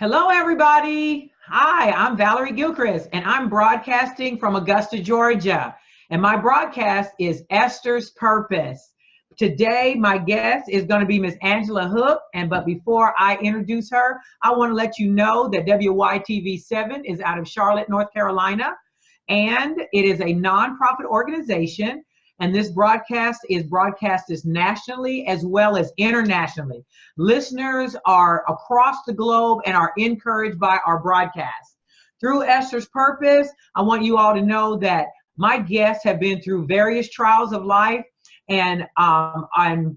Hello, everybody. Hi, I'm Valerie Gilchrist, and I'm broadcasting from Augusta, Georgia. And my broadcast is Esther's Purpose. Today, my guest is going to be Miss Angela Hook. But before I introduce her, I want to let you know that WYTV7 is out of Charlotte, North Carolina, and it is a nonprofit organization. And this broadcast is broadcasted nationally as well as internationally. Listeners are across the globe and are encouraged by our broadcast. Through Esther's Purpose, I want you all to know that my guests have been through various trials of life, and I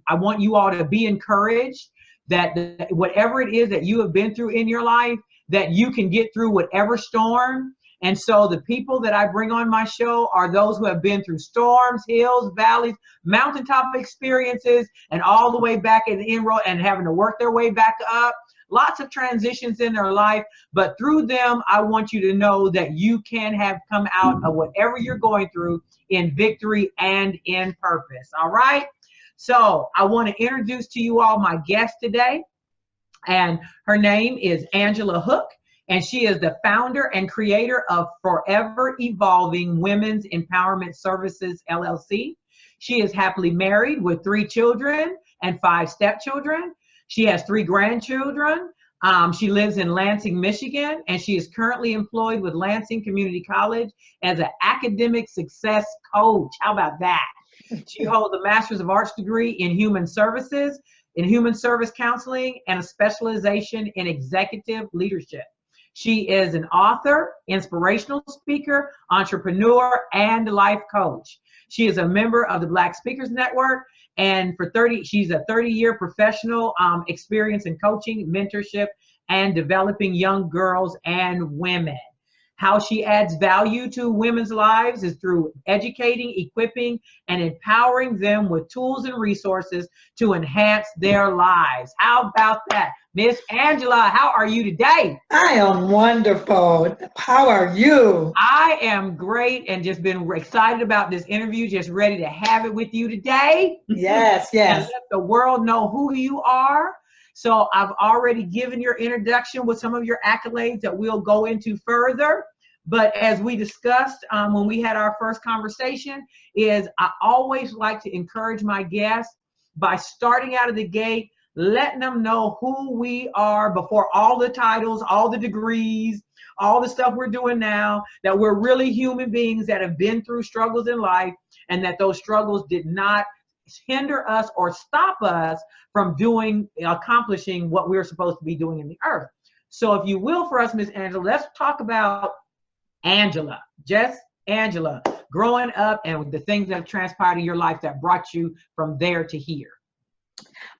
want you all to be encouraged that whatever it is that you have been through in your life, that you can get through whatever storm. And so the people that I bring on my show are those who have been through storms, hills, valleys, mountaintop experiences, and all the way back in the inroad and having to work their way back up. Lots of transitions in their life, but through them, I want you to know that you can have come out of whatever you're going through in victory and in purpose. All right. So I want to introduce to you all my guest today, and her name is Angela Hook. And she is the founder and creator of Forever Evolving Women's Empowerment Services, LLC. She is happily married with 3 children and 5 stepchildren. She has 3 grandchildren. She lives in Lansing, Michigan, and she is currently employed with Lansing Community College as an academic success coach. How about that? She holds a Master's of Arts degree in Human Services, in Human Service Counseling, and a specialization in executive leadership. She is an author, inspirational speaker, entrepreneur, and life coach. She is a member of the Black Speakers Network, and she's a 30-year professional experience in coaching, mentorship, and developing young girls and women. How she adds value to women's lives is through educating, equipping, and empowering them with tools and resources to enhance their lives. How about that? Miss Angela, how are you today? I am wonderful. How are you? I am great and just been excited about this interview, just ready to have it with you today. Yes, yes. And let the world know who you are. So I've already given your introduction with some of your accolades that we'll go into further. But as we discussed when we had our first conversation, is I always like to encourage my guests by starting out of the gate, letting them know who we are before all the titles, all the degrees, all the stuff we're doing now, that we're really human beings that have been through struggles in life, and that those struggles did not hinder us or stop us from accomplishing what we're supposed to be doing in the earth. So if you will, for us, Miss Angela, let's talk about Angela, just Angela, growing up and the things that have transpired in your life that brought you from there to here.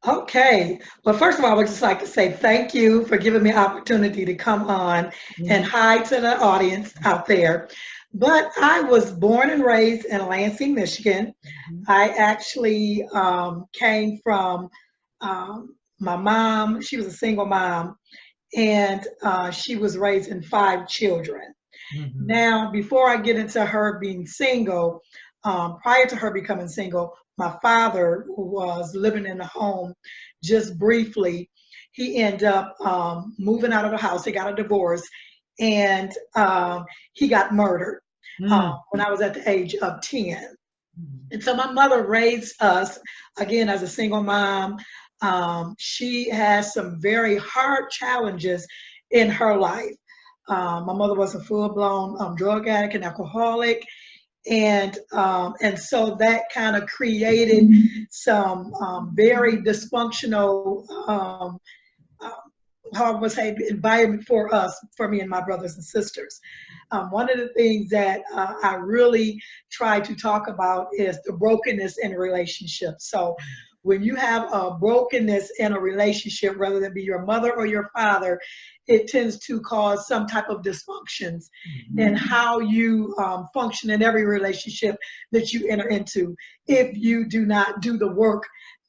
Okay. Well, first of all, I would just like to say thank you for giving me an opportunity to come on and hi to the audience out there. But I was born and raised in Lansing, Michigan. I actually came from my mom. She was a single mom, and she was raising 5 children. Now, before I get into her being single, prior to her becoming single, my father, who was living in the home just briefly, he ended up moving out of the house. He got a divorce, and he got murdered when I was at the age of 10. And so my mother raised us, again, as a single mom. She has some very hard challenges in her life. My mother was a full-blown drug addict and alcoholic, and so that kind of created some very dysfunctional, how I would say, environment for us, for me and my brothers and sisters. One of the things that I really try to talk about is the brokenness in a relationship. So when you have a brokenness in a relationship, whether it be your mother or your father, it tends to cause some type of dysfunctions in how you function in every relationship that you enter into, if you do not do the work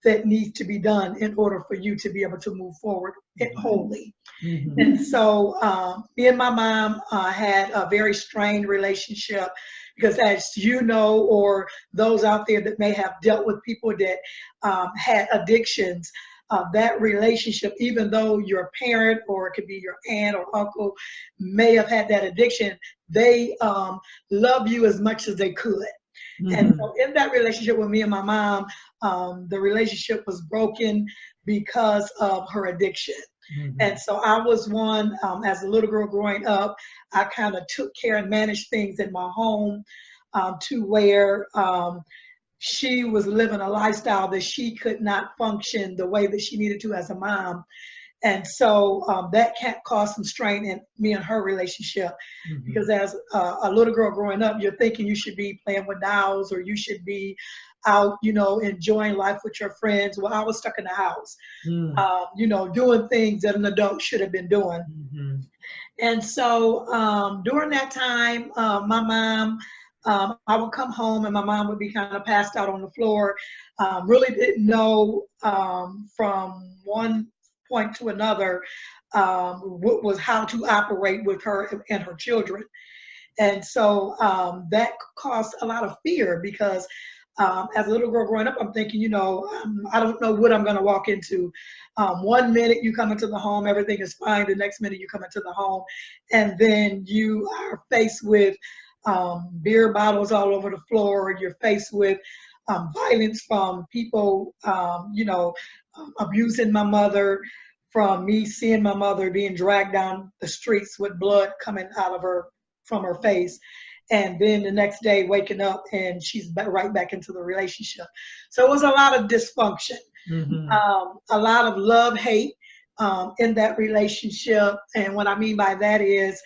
that needs to be done in order for you to be able to move forward wholly. And so me and my mom had a very strained relationship, because as you know, or those out there that may have dealt with people that had addictions, that relationship, even though your parent or it could be your aunt or uncle may have had that addiction, they love you as much as they could. And so in that relationship with me and my mom, the relationship was broken because of her addiction. And so I was one, as a little girl growing up, I kind of took care and managed things in my home to where she was living a lifestyle that she could not function the way that she needed to as a mom. And so that caused some strain in me and her relationship, because as a little girl growing up, you're thinking you should be playing with dolls or you should be out, you know, enjoying life with your friends. Well, I was stuck in the house, you know, doing things that an adult should have been doing. And so during that time, my mom, I would come home and my mom would be kind of passed out on the floor. Really didn't know from one point to another what was how to operate with her and her children. And so that caused a lot of fear, because as a little girl growing up, I'm thinking, you know, I don't know what I'm going to walk into. One minute you come into the home, everything is fine. The next minute you come into the home, and then you are faced with beer bottles all over the floor. You're faced with violence from people, you know, abusing my mother, from me seeing my mother being dragged down the streets with blood coming out of her, from her face. And then the next day waking up and she's right back into the relationship. So it was a lot of dysfunction, a lot of love, hate in that relationship. And what I mean by that is,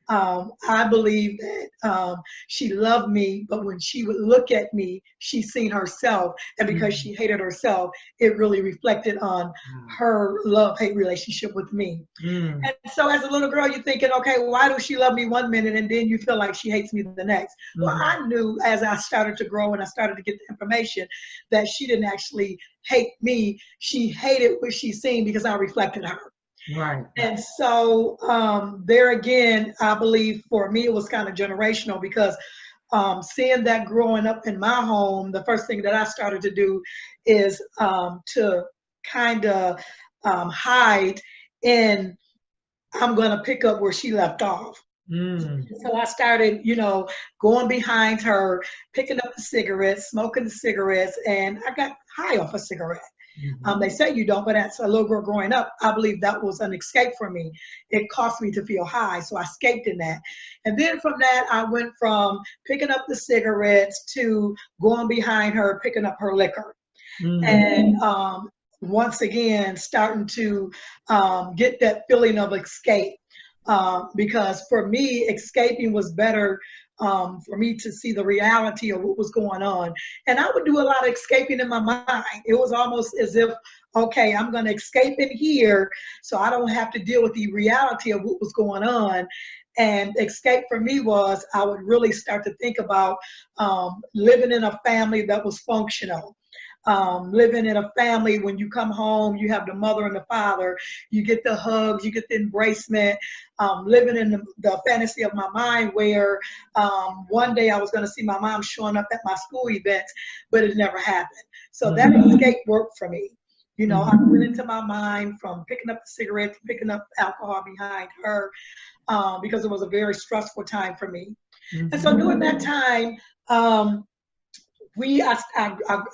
I believe that she loved me, but when she would look at me, she seen herself. And because she hated herself, it really reflected on her love-hate relationship with me. And so as a little girl, you're thinking, okay, why does she love me one minute and then you feel like she hates me the next? Well, I knew as I started to grow and I started to get the information that she didn't actually hate me. She hated what she seen because I reflected her. Right. And so there again, I believe for me, it was kind of generational, because seeing that growing up in my home, the first thing that I started to do is to kind of hide in, I'm going to pick up where she left off. So I started, you know, going behind her, picking up the cigarettes, smoking the cigarettes, and I got high off a cigarette. They say you don't, but as a little girl growing up, I believe that was an escape for me. It caused me to feel high, so I escaped in that. And then from that, I went from picking up the cigarettes to going behind her, picking up her liquor. And once again, starting to get that feeling of escape. Because for me, escaping was better for me to see the reality of what was going on. And I would do a lot of escaping in my mind. It was almost as if, okay, I'm going to escape in here so I don't have to deal with the reality of what was going on. And escape for me was, I would really start to think about living in a family that was functional. Living in a family, when you come home, you have the mother and the father, you get the hugs, you get the embracement, living in the fantasy of my mind where one day I was going to see my mom showing up at my school events, but it never happened. So that escape worked for me. You know, I went into my mind from picking up the cigarettes, picking up alcohol behind her, because it was a very stressful time for me. And so during that time, I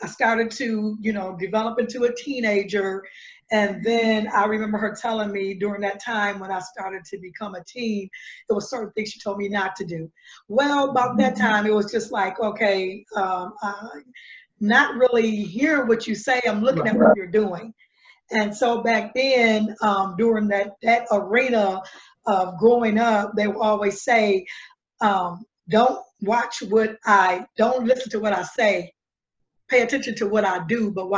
started to, you know, develop into a teenager. And then I remember her telling me during that time when I started to become a teen, there were certain things she told me not to do. Well, about that time, it was just like, okay, not really hearing what you say, I'm looking at what you're doing. And so back then, during that arena of growing up, they would always say, don't listen to what I say, pay attention to what I do, but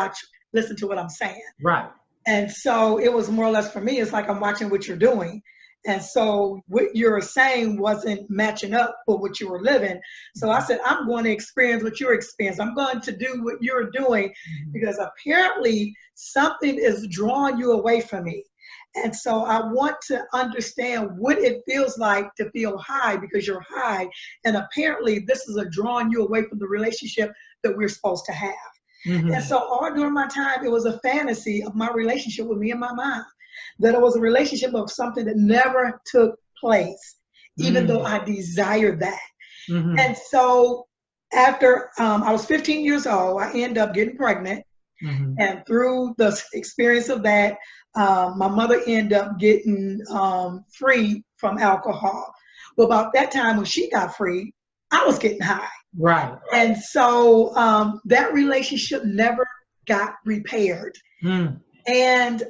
listen to what I'm saying. Right. And so it was more or less for me, it's like I'm watching what you're doing. And so what you were saying wasn't matching up with what you were living. So I said, I'm going to experience what you're experiencing. I'm going to do what you're doing, because apparently something is drawing you away from me. And so I want to understand what it feels like to feel high, because you're high. And apparently this is a drawing you away from the relationship that we're supposed to have. And so all during my time, it was a fantasy of my relationship with me and my mom, that it was a relationship of something that never took place, even though I desired that. And so after I was 15 years old, I ended up getting pregnant. And through the experience of that, my mother ended up getting free from alcohol. Well, about that time when she got free, I was getting high. Right. And so that relationship never got repaired. And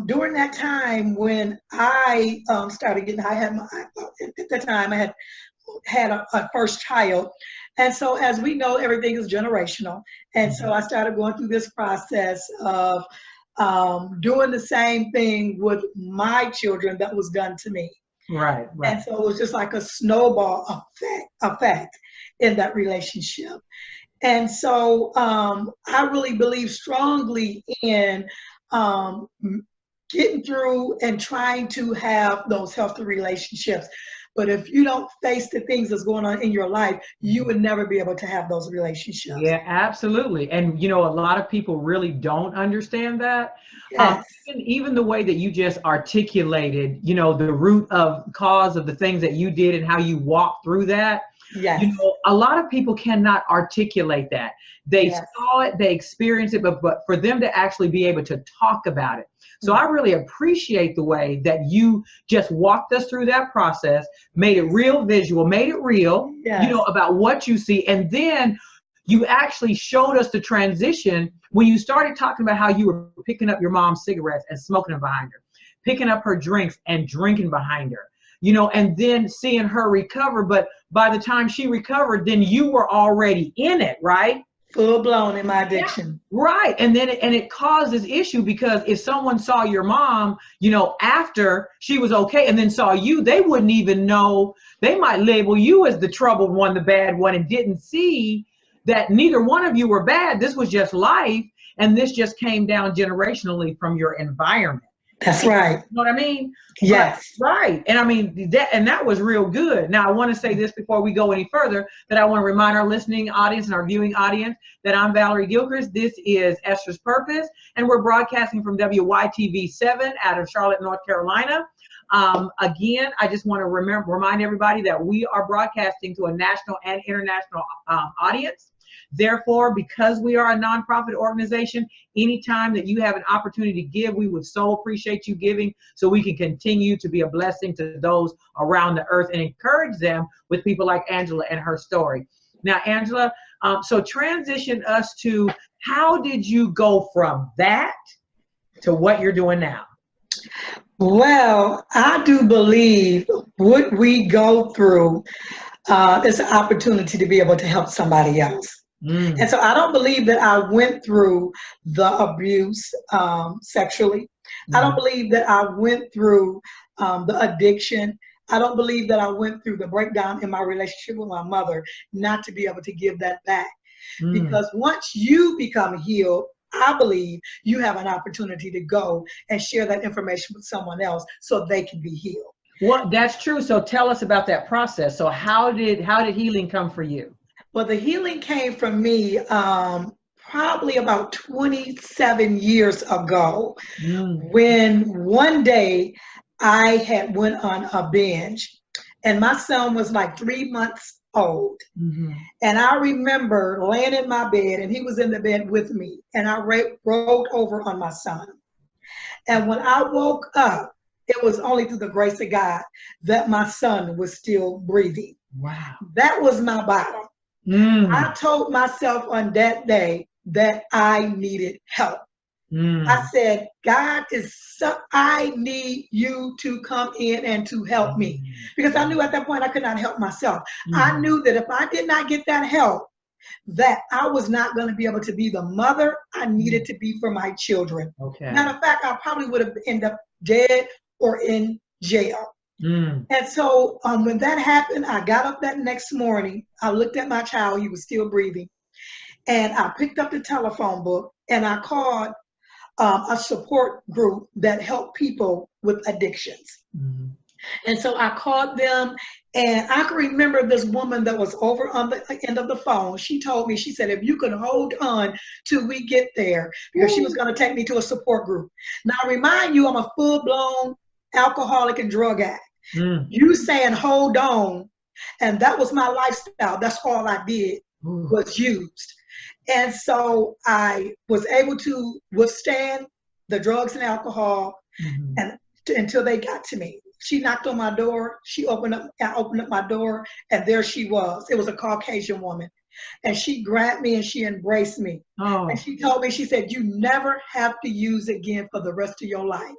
during that time when I started getting high, at that time I had a first child. And so as we know, everything is generational. And so I started going through this process of doing the same thing with my children that was done to me. Right. And so it was just like a snowball effect in that relationship. And so I really believe strongly in getting through and trying to have those healthy relationships. But if you don't face the things that's going on in your life, you would never be able to have those relationships. Yeah, absolutely. And, you know, a lot of people really don't understand that. Yes. Even the way that you just articulated, you know, the root of cause of the things that you did and how you walked through that. Yes. You know, a lot of people cannot articulate that. They saw it, they experienced it, but for them to actually be able to talk about it. So I really appreciate the way that you just walked us through that process, made it real visual, made it real, you know, about what you see. And then you actually showed us the transition when you started talking about how you were picking up your mom's cigarettes and smoking them behind her, picking up her drinks and drinking behind her, you know, and then seeing her recover. But by the time she recovered, then you were already in it, right? Full blown in my addiction. Yeah, right. And then it caused this issue because if someone saw your mom, you know, after she was okay and then saw you, they wouldn't even know. They might label you as the troubled one, the bad one, and didn't see that neither one of you were bad. This was just life. And this just came down generationally from your environment. That's right. You know what I mean? Yes. But, right. And I mean, that was real good. Now, I want to say this before we go any further, that I want to remind our listening audience and our viewing audience that I'm Valerie Gilchrist. This is Esther's Purpose, and we're broadcasting from WYTV7 out of Charlotte, North Carolina. Again, I just want to remind everybody that we are broadcasting to a national and international audience. Therefore, because we are a nonprofit organization, anytime that you have an opportunity to give, we would so appreciate you giving so we can continue to be a blessing to those around the earth and encourage them with people like Angela and her story. Now, Angela, so transition us to how did you go from that to what you're doing now? Well, I do believe what we go through is an opportunity to be able to help somebody else. And so I don't believe that I went through the abuse sexually. I don't believe that I went through the addiction. I don't believe that I went through the breakdown in my relationship with my mother not to be able to give that back. Because once you become healed, I believe you have an opportunity to go and share that information with someone else so they can be healed. Well, that's true. So tell us about that process. So how did healing come for you? Well, the healing came from me probably about 27 years ago, when one day I had went on a binge, and my son was like 3 months old. And I remember laying in my bed, and he was in the bed with me, and I rolled over on my son. And when I woke up, it was only through the grace of God that my son was still breathing. Wow. That was my bottom. I told myself on that day that I needed help. I said, God, I need you to come in and to help me. Because I knew at that point I could not help myself. I knew that if I did not get that help, that I was not going to be able to be the mother I needed to be for my children. Matter of fact, I probably would have ended up dead or in jail. And so when that happened, I got up that next morning. I looked at my child. He was still breathing. And I picked up the telephone book and I called a support group that helped people with addictions. And so I called them, and I can remember this woman that was over on the end of the phone. She told me, she said, if you could hold on till we get there, because she was going to take me to a support group. Now, remind you, I'm a full-blown alcoholic and drug addict. You saying hold on, and that was my lifestyle. That's all I did was used. And so I was able to withstand the drugs and alcohol and until they got to me. She knocked on my door. I opened up my door, and there she was. It was a Caucasian woman. And she grabbed me and she embraced me. And she told me, she said, you never have to use again for the rest of your life.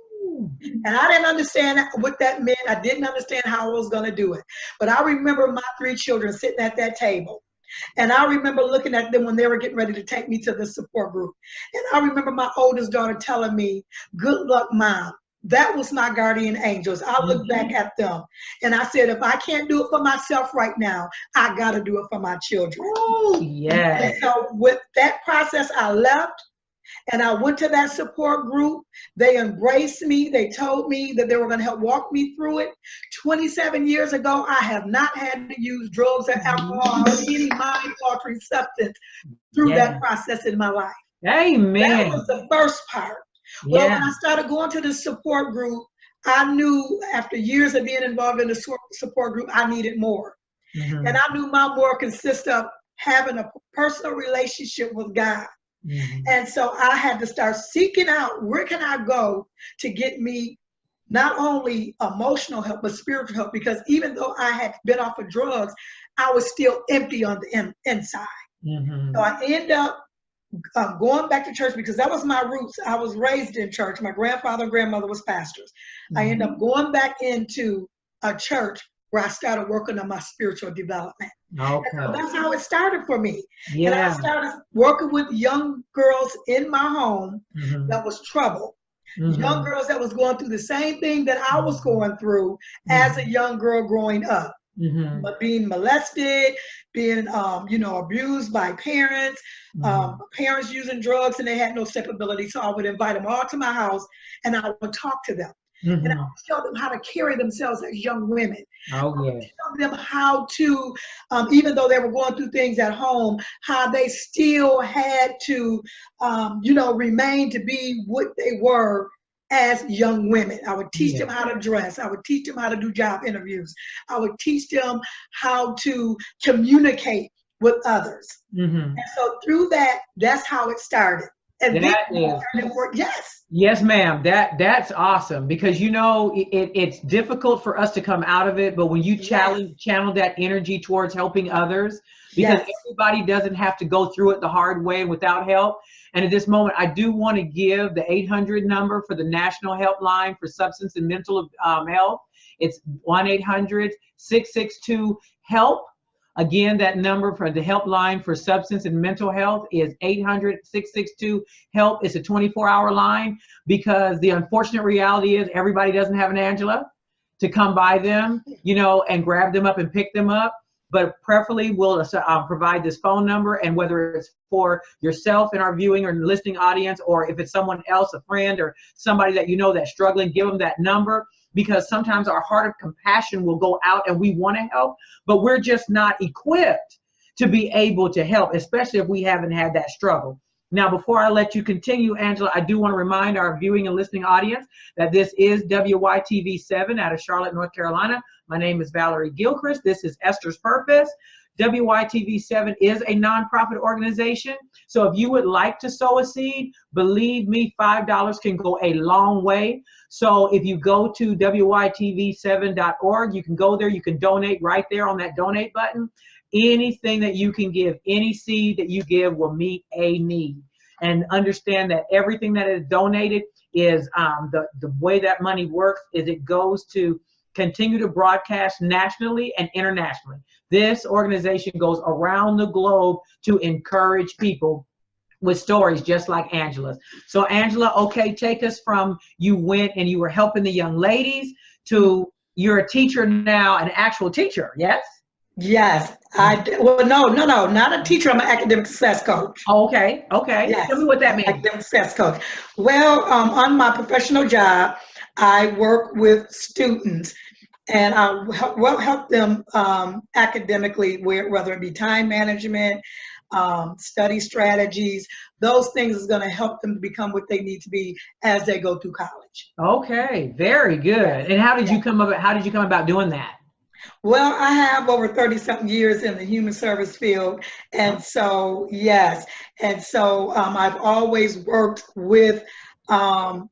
And I didn't understand what that meant. I didn't understand how I was going to do it. But I remember my 3 children sitting at that table. And I remember looking at them when they were getting ready to take me to the support group. And I remember my oldest daughter telling me, good luck, Mom. That was my guardian angels. I look back at them and I said, if I can't do it for myself right now, I got to do it for my children. Oh, yeah. And so with that process, I left and I went to that support group. They embraced me. They told me that they were going to help walk me through it. 27 years ago, I have not had to use drugs or alcohol or any mind-altering substance through that process in my life. Amen. That was the first part. Well, when I started going to the support group, I knew after years of being involved in the support group, I needed more. And I knew my more consists of having a personal relationship with God. And so I had to start seeking out, where can I go to get me not only emotional help, but spiritual help? Because even though I had been off of drugs, I was still empty on the inside. So I ended up going back to church because that was my roots. I was raised in church. My grandfather and grandmother was pastors. I ended up going back into a church where I started working on my spiritual development. So that's how it started for me. And I started working with young girls in my home that was troubled. Young girls that was going through the same thing that I was going through as a young girl growing up. But being molested, being abused by parents, parents using drugs, and they had no stability. So I would invite them all to my house and I would talk to them. And I would show them how to carry themselves as young women. I would show them how to, even though they were going through things at home, how they still had to, remain to be what they were as young women. I would teach them how to dress. I would teach them how to do job interviews. I would teach them how to communicate with others. And so through that, that's how it started. And yes, ma'am. That's awesome, because it's difficult for us to come out of it, but when you channel that energy towards helping others, because everybody doesn't have to go through it the hard way and without help. And at this moment, I do want to give the 800 number for the National Helpline for Substance and Mental Health. It's 1-800-662-HELP. Again, that number for the helpline for substance and mental health is 800-662-HELP. It's a 24-hour line, because the unfortunate reality is everybody doesn't have an Angela to come by them, and grab them up and pick them up. But preferably we'll provide this phone number, and whether it's for yourself in our viewing or listening audience, or if it's someone else, a friend or somebody that that's struggling, give them that number. Because sometimes our heart of compassion will go out and we want to help, but we're just not equipped to be able to help, especially if we haven't had that struggle. Now, before I let you continue, Angela, I do want to remind our viewing and listening audience that this is WYTV7 out of Charlotte, North Carolina. My name is Valerie Gilchrist. This is Esther's Purpose. WYTV7 is a nonprofit organization. So if you would like to sow a seed, believe me, $5 can go a long way. So if you go to WYTV7.org, you can go there, you can donate right there on that donate button. Anything that you can give, any seed that you give will meet a need. And understand that everything that is donated is, the way that money works is it goes to continue to broadcast nationally and internationally. This organization goes around the globe to encourage people with stories just like Angela's. So Angela, okay, take us from you went and you were helping the young ladies to you're a teacher now, an actual teacher, yes? Yes, well, no, not a teacher. I'm an academic success coach. Okay. Yes. Tell me what that means. Academic success coach. Well, on my professional job, I work with students and I'll help them academically, whether it be time management, study strategies. Those things is going to help them to become what they need to be as they go through college. Okay, very good. And how did you come about doing that? Well, I have over 30-something years in the human service field. And so, yes. And so I've always worked with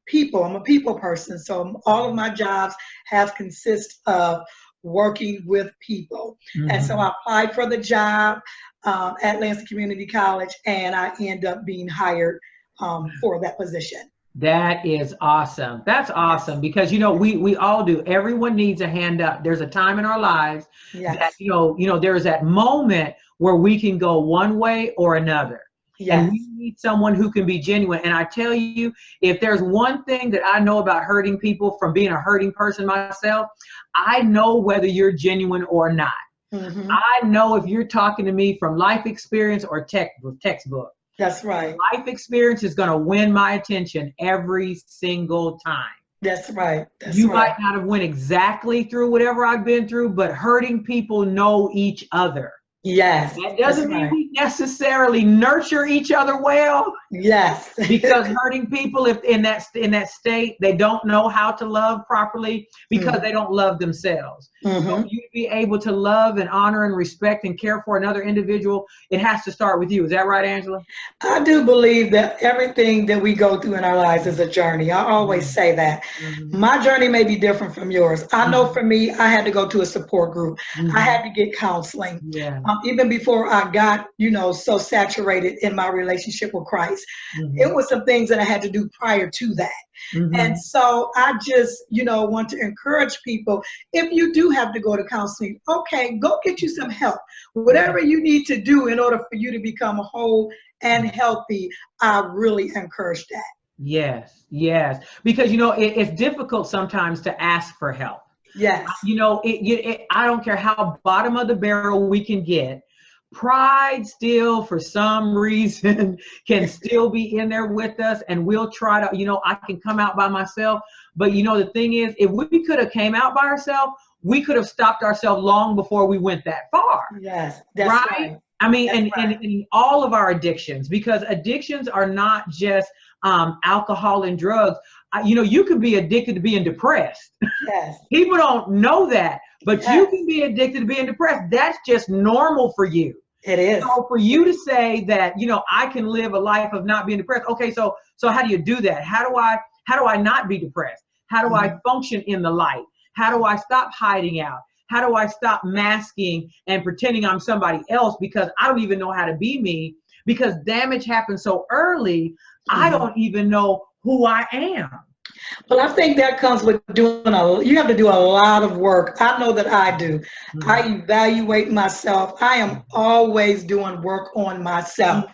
people. I'm a people person. So all of my jobs have consist of working with people. Mm-hmm. And so I applied for the job at Lansing Community College, and I end up being hired for that position. That is awesome. That's awesome, because we all do. Everyone needs a hand up. There's a time in our lives that there's that moment where we can go one way or another. Yes. And we need someone who can be genuine. And I tell you, if there's one thing that I know about hurting people from being a hurting person myself, I know whether you're genuine or not. Mm-hmm. I know if you're talking to me from life experience or textbook. That's right. Life experience is going to win my attention every single time. That's right. You might not have went exactly through whatever I've been through, but hurting people know each other. Yes. That doesn't mean we necessarily nurture each other well. Yes. Because hurting people, if in that state, they don't know how to love properly because they don't love themselves. Mm-hmm. So you be able to love and honor and respect and care for another individual, it has to start with you. Is that right, Angela? I do believe that everything that we go through in our lives is a journey. I always say that. Mm-hmm. My journey may be different from yours. I know for me, I had to go to a support group. Mm-hmm. I had to get counseling. Yeah. Even before I got, so saturated in my relationship with Christ. Mm-hmm. It was some things that I had to do prior to that. Mm-hmm. And so I just, want to encourage people, if you do have to go to counseling, okay, go get you some help. Whatever you need to do in order for you to become whole and healthy, I really encourage that. Yes, yes. Because, it's difficult sometimes to ask for help. Yes. I don't care how bottom of the barrel we can get. Pride still, for some reason, can still be in there with us, and we'll try to, I can come out by myself. But, the thing is, if we could have came out by ourselves, we could have stopped ourselves long before we went that far. Yes, that's right. I mean, and all of our addictions, because addictions are not just alcohol and drugs. You can be addicted to being depressed. Yes. People don't know that, but yes. You can be addicted to being depressed. That's just normal for you. It is. So for you to say that, I can live a life of not being depressed. Okay, so how do you do that? How do I not be depressed? How do I function in the light? How do I stop hiding out? How do I stop masking and pretending I'm somebody else because I don't even know how to be me, because damage happens so early, I don't even know who I am. Well, I think that comes with you have to do a lot of work. I know that I do. Mm-hmm. I evaluate myself. I am always doing work on myself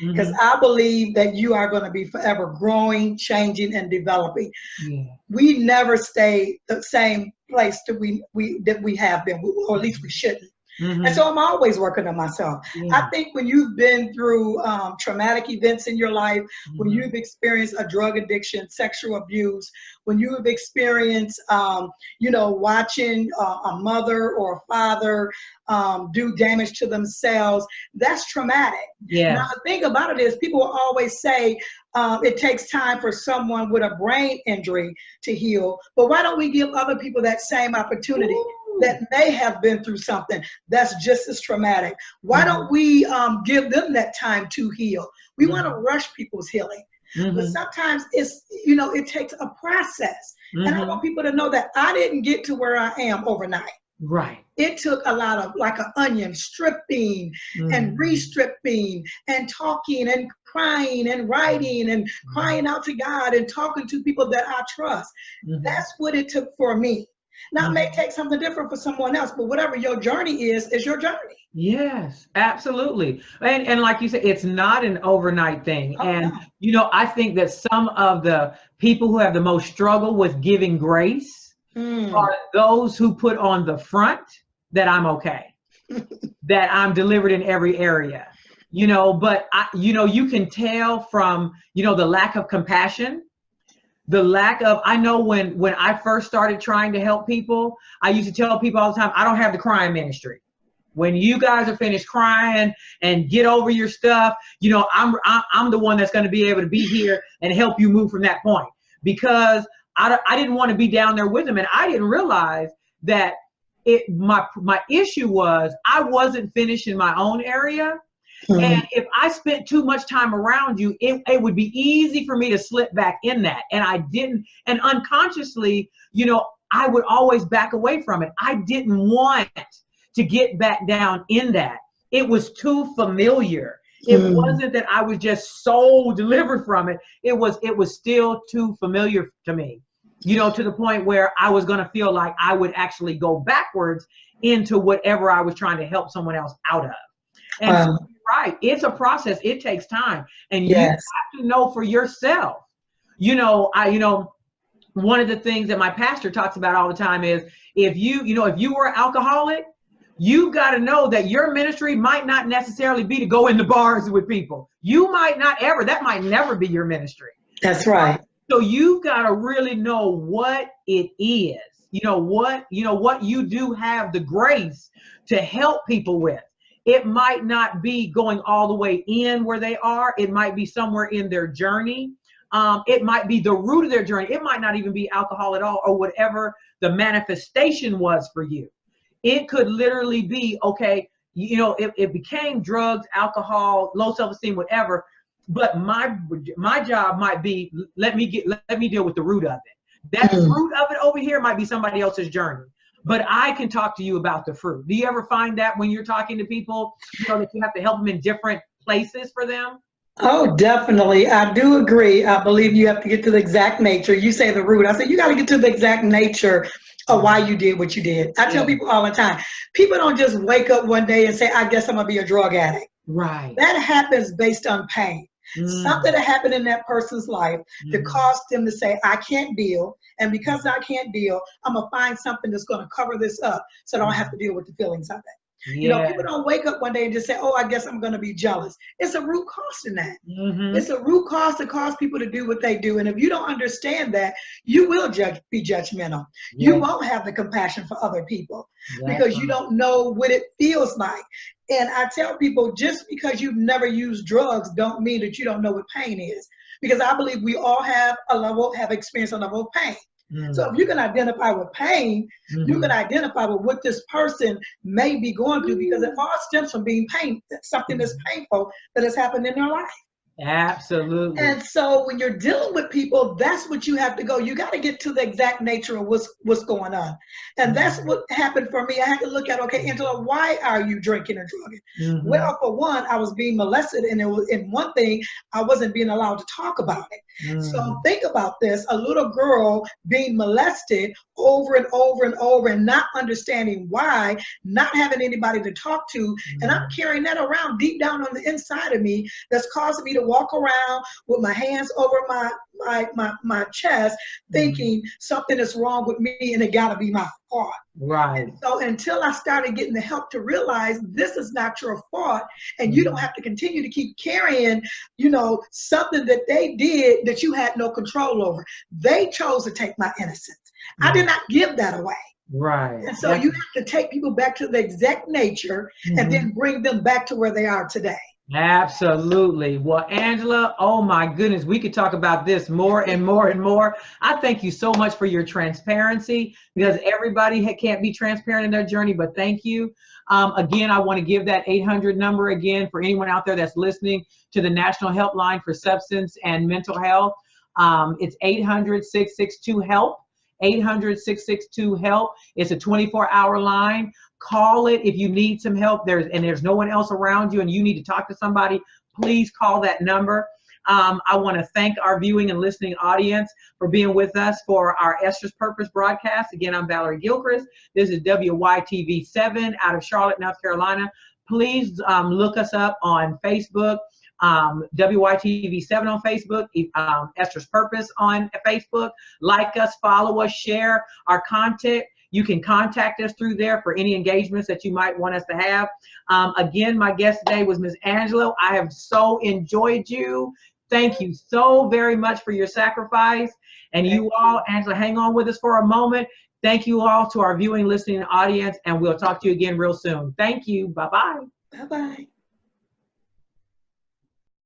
because I believe that you are going to be forever growing, changing, and developing. Yeah. We never stay the same place that we have been, or at least we shouldn't. Mm-hmm. And so I'm always working on myself. Yeah. I think when you've been through traumatic events in your life, when you've experienced a drug addiction, sexual abuse, when you have experienced, watching a mother or a father do damage to themselves, that's traumatic. Yeah. Now, the thing about it is people will always say it takes time for someone with a brain injury to heal, but why don't we give other people that same opportunity? Ooh. That may have been through something that's just as traumatic? Why don't we give them that time to heal? We want to rush people's healing. But sometimes it's, it takes a process. And I want people to know that I didn't get to where I am overnight. Right. It took a lot of, like an onion, stripping and re-stripping and talking and crying and writing and crying out to God and talking to people that I trust. That's what it took for me. Now, it may take something different for someone else, but whatever your journey is your journey. Yes, absolutely. And like you said, it's not an overnight thing. I think that some of the people who have the most struggle with giving grace are those who put on the front that I'm okay, that I'm delivered in every area, but you can tell from, the lack of compassion the lack of, I know when I first started trying to help people, I used to tell people all the time, I don't have the crying ministry. When you guys are finished crying and get over your stuff, you know, I'm the one that's going to be able to be here and help you move from that point, because I didn't want to be down there with them. And I didn't realize that my issue was I wasn't finished in my own area. Mm-hmm. And if I spent too much time around you, it would be easy for me to slip back in that. And I didn't. And unconsciously, you know, I would always back away from it. I didn't want to get back down in that. It was too familiar. It wasn't that I was just so delivered from it. It was still too familiar to me, you know, to the point where I was going to feel like I would actually go backwards into whatever I was trying to help someone else out of. And so you're right, it's a process. It takes time, and you have to know for yourself. You know, one of the things that my pastor talks about all the time is if you were an alcoholic, you got to know that your ministry might not necessarily be to go into bars with people. You might not ever, that might never be your ministry. That's right. So you've got to really know what it is, what you do have the grace to help people with. It might not be going all the way in where they are. It might be somewhere in their journey. It might be the root of their journey. It might not even be alcohol at all, or whatever the manifestation was for you. It could literally be, okay, it became drugs, alcohol, low self-esteem, whatever. But my job might be, let me deal with the root of it. That root of it over here might be somebody else's journey. But I can talk to you about the fruit. Do you ever find that when you're talking to people, that you have to help them in different places for them? Oh, definitely. I do agree. I believe you have to get to the exact nature. You say the root. I said, you got to get to the exact nature of why you did what you did. I tell people all the time, people don't just wake up one day and say, I guess I'm going to be a drug addict. Right. That happens based on pain. Something that happened in that person's life that caused them to say, I can't deal. And because I can't deal, I'm going to find something that's going to cover this up so I don't have to deal with the feelings of it. Yeah. People don't wake up one day and just say, oh, I guess I'm going to be jealous. It's a root cause in that. It's a root cause to cause people to do what they do. And if you don't understand that, you will be judgmental. You won't have the compassion for other people because you don't know what it feels like. And I tell people, just because you've never used drugs don't mean that you don't know what pain is. Because I believe we all have experienced a level of pain. So if you can identify with pain, you can identify with what this person may be going through, because it all stems from being something that's painful that has happened in their life. Absolutely. And so when you're dealing with people, that's what you have to go. You got to get to the exact nature of what's going on. And that's what happened for me. I had to look at, okay, Angela, why are you drinking and drugging? Well, for one, I was being molested, and in one thing, I wasn't being allowed to talk about it. So think about this, a little girl being molested over and over and over and not understanding why, not having anybody to talk to. And I'm carrying that around deep down on the inside of me that's causing me to walk around with my hands over my chest, thinking something is wrong with me and it gotta be my fault. Right. And so until I started getting the help to realize this is not your fault, and you don't have to continue to keep carrying, something that they did that you had no control over. They chose to take my innocence. I did not give that away. Right. And so you have to take people back to the exact nature and then bring them back to where they are today. Absolutely. Well, Angela, oh my goodness, we could talk about this more and more and more. I thank you so much for your transparency, because everybody can't be transparent in their journey, but thank you. Again, I want to give that 800 number again for anyone out there that's listening to the National Helpline for Substance and Mental Health. It's 800-662-HELP. 800-662-HELP. It's a 24-hour line. Call it if you need some help. There's no one else around you and you need to talk to somebody. Please call that number. I want to thank our viewing and listening audience for being with us for our Esther's Purpose broadcast. Again, I'm Valerie Gilchrist. This is WYTV7 out of Charlotte, North Carolina. Please look us up on Facebook. WYTV7 on Facebook, Esther's Purpose on Facebook. Like us, follow us, share our content. You can contact us through there for any engagements that you might want us to have. Again, my guest today was Ms. Angela. I have so enjoyed you. Thank you so very much for your sacrifice. And you all, Angela, hang on with us for a moment. Thank you all to our viewing, listening audience, and we'll talk to you again real soon. Thank you. Bye-bye. Bye-bye.